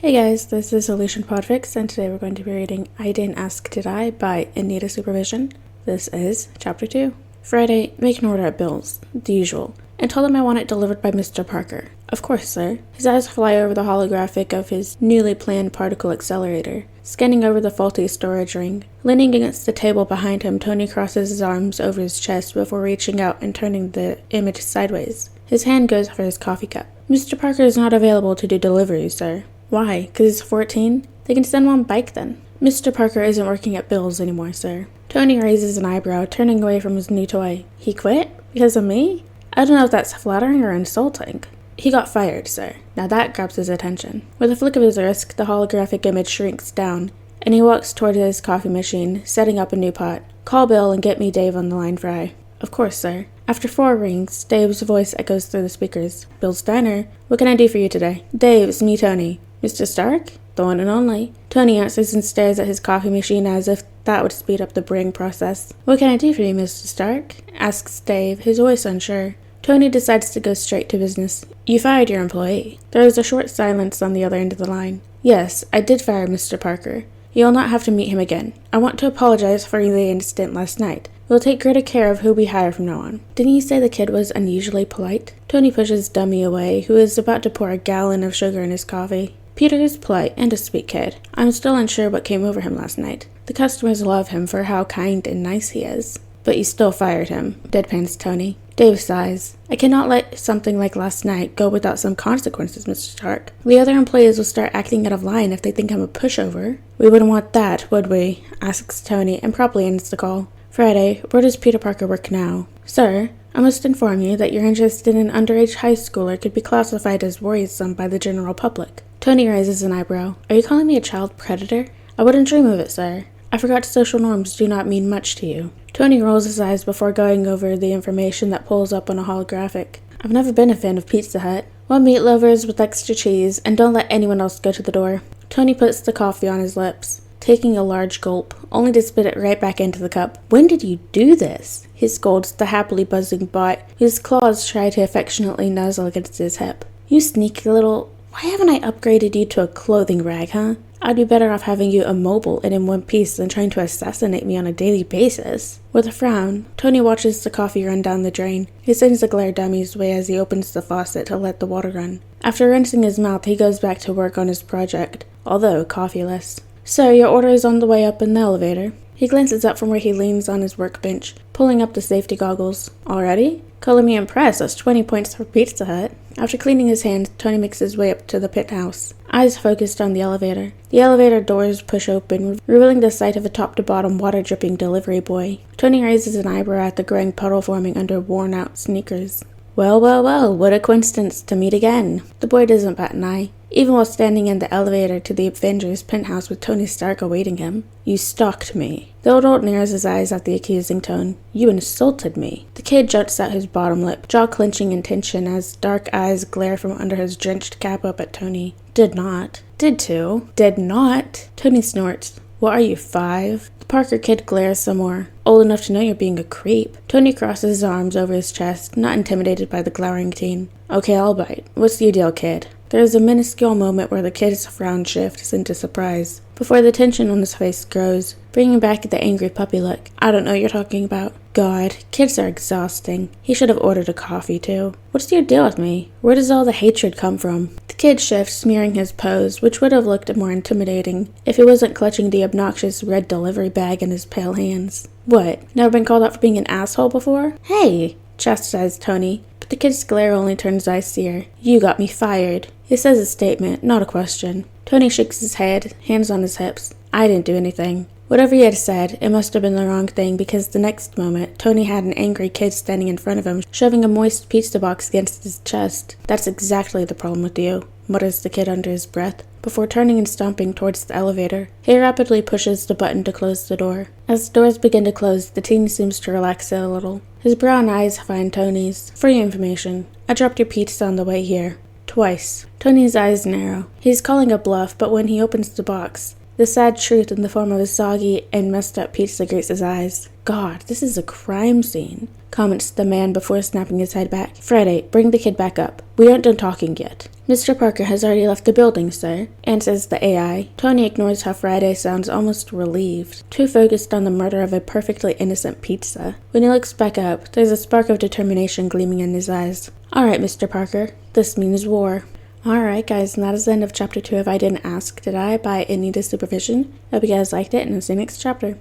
Hey guys, this is Solution Podfic, and today we're going to be reading I Didn't Ask Did I by In Need of Supervision. This is Chapter 2. Friday, make an order at Bill's, the usual, and tell them I want it delivered by Mr. Parker. Of course, sir. His eyes fly over the holographic of his newly planned particle accelerator, scanning over the faulty storage ring. Leaning against the table behind him, Tony crosses his arms over his chest before reaching out and turning the image sideways. His hand goes for his coffee cup. Mr. Parker is not available to do deliveries, sir. Why? 'Cause he's 14? They can send him on bike then. Mr. Parker isn't working at Bill's anymore, sir. Tony raises an eyebrow, turning away from his new toy. He quit? Because of me? I don't know if that's flattering or insulting. He got fired, sir. Now that grabs his attention. With a flick of his wrist, the holographic image shrinks down, and he walks toward his coffee machine, setting up a new pot. Call Bill and get me Dave on the line fry. Of course, sir. After 4 rings, Dave's voice echoes through the speakers. Bill's Diner. What can I do for you today? Dave, it's me, Tony. Mr. Stark? The one and only. Tony answers and stares at his coffee machine as if that would speed up the brewing process. What can I do for you, Mr. Stark? Asks Dave, his voice unsure. Tony decides to go straight to business. You fired your employee. There is a short silence on the other end of the line. Yes, I did fire Mr. Parker. You'll not have to meet him again. I want to apologize for the incident last night. We'll take greater care of who we hire from now on. Didn't you say the kid was unusually polite? Tony pushes Dummy away, who is about to pour a gallon of sugar in his coffee. Peter is polite and a sweet kid. I'm still unsure what came over him last night. The customers love him for how kind and nice he is. But you still fired him, deadpans Tony. Dave sighs. I cannot let something like last night go without some consequences, Mr. Stark. The other employees will start acting out of line if they think I'm a pushover. We wouldn't want that, would we? Asks Tony and promptly ends the call. Friday, where does Peter Parker work now? Sir, I must inform you that your interest in an underage high schooler could be classified as worrisome by the general public. Tony raises an eyebrow. Are you calling me a child predator? I wouldn't dream of it, sir. I forgot social norms do not mean much to you. Tony rolls his eyes before going over the information that pulls up on a holographic. I've never been a fan of Pizza Hut. 1 meat loafers with extra cheese, and don't let anyone else go to the door. Tony puts the coffee on his lips, taking a large gulp, only to spit it right back into the cup. When did you do this? He scolds the happily buzzing bot, whose claws try to affectionately nuzzle against his hip. You sneaky little... Why haven't I upgraded you to a clothing rag, huh? I'd be better off having you immobile and in one piece than trying to assassinate me on a daily basis. With a frown, Tony watches the coffee run down the drain. He sends the glare Dummy's way as he opens the faucet to let the water run. After rinsing his mouth, he goes back to work on his project, although coffeeless. Sir, your order is on the way up in the elevator. He glances up from where he leans on his workbench, pulling up the safety goggles. Already? Color me impressed, that's 20 points for Pizza Hut. After cleaning his hands, Tony makes his way up to the penthouse, eyes focused on the elevator. The elevator doors push open, revealing the sight of a top-to-bottom water-dripping delivery boy. Tony raises an eyebrow at the growing puddle forming under worn-out sneakers. Well, well, well, what a coincidence to meet again. The boy doesn't bat an eye, even while standing in the elevator to the Avengers penthouse with Tony Stark awaiting him. You stalked me. The adult narrows his eyes at the accusing tone. You insulted me. The kid juts out his bottom lip, jaw clenching in tension as dark eyes glare from under his drenched cap up at Tony. Did not. Did to. Did not. Tony snorts. What are you, 5? The Parker kid glares some more. Old enough to know you're being a creep. Tony crosses his arms over his chest, not intimidated by the glowering teen. Okay, I'll bite. What's your deal, kid? There is a minuscule moment where the kid's frown shifts into surprise, before the tension on his face grows, bringing back the angry puppy look. I don't know what you're talking about. God, kids are exhausting. He should have ordered a coffee, too. What's your deal with me? Where does all the hatred come from? The kid shifts, smearing his pose, which would have looked more intimidating if he wasn't clutching the obnoxious red delivery bag in his pale hands. What? Never been called out for being an asshole before? Hey! Chastised Tony, but the kid's glare only turns icier. You got me fired. He says a statement, not a question. Tony shakes his head, hands on his hips. I didn't do anything. Whatever he had said, it must have been the wrong thing because the next moment, Tony had an angry kid standing in front of him, shoving a moist pizza box against his chest. That's exactly the problem with you, mutters the kid under his breath, before turning and stomping towards the elevator. He rapidly pushes the button to close the door. As the doors begin to close, the teen seems to relax it a little. His brown eyes find Tony's. For your information, I dropped your pizza on the way here. Twice. Tony's eyes narrow. He's calling a bluff, but when he opens the box, The sad truth in the form of a soggy and messed up pizza greets his eyes. God, this is a crime scene, comments the man before snapping his head back. Friday, bring the kid back up. We aren't done talking yet. Mr. Parker has already left the building, sir, answers the AI. Tony ignores how Friday sounds almost relieved, too focused on the murder of a perfectly innocent pizza. When he looks back up, there's a spark of determination gleaming in his eyes. Alright, Mr. Parker, this means war. Alright guys, and that is the end of chapter 2 of I Didn't Ask, Did I? By It Needed Supervision. Hope you guys liked it, and I'll see you next chapter.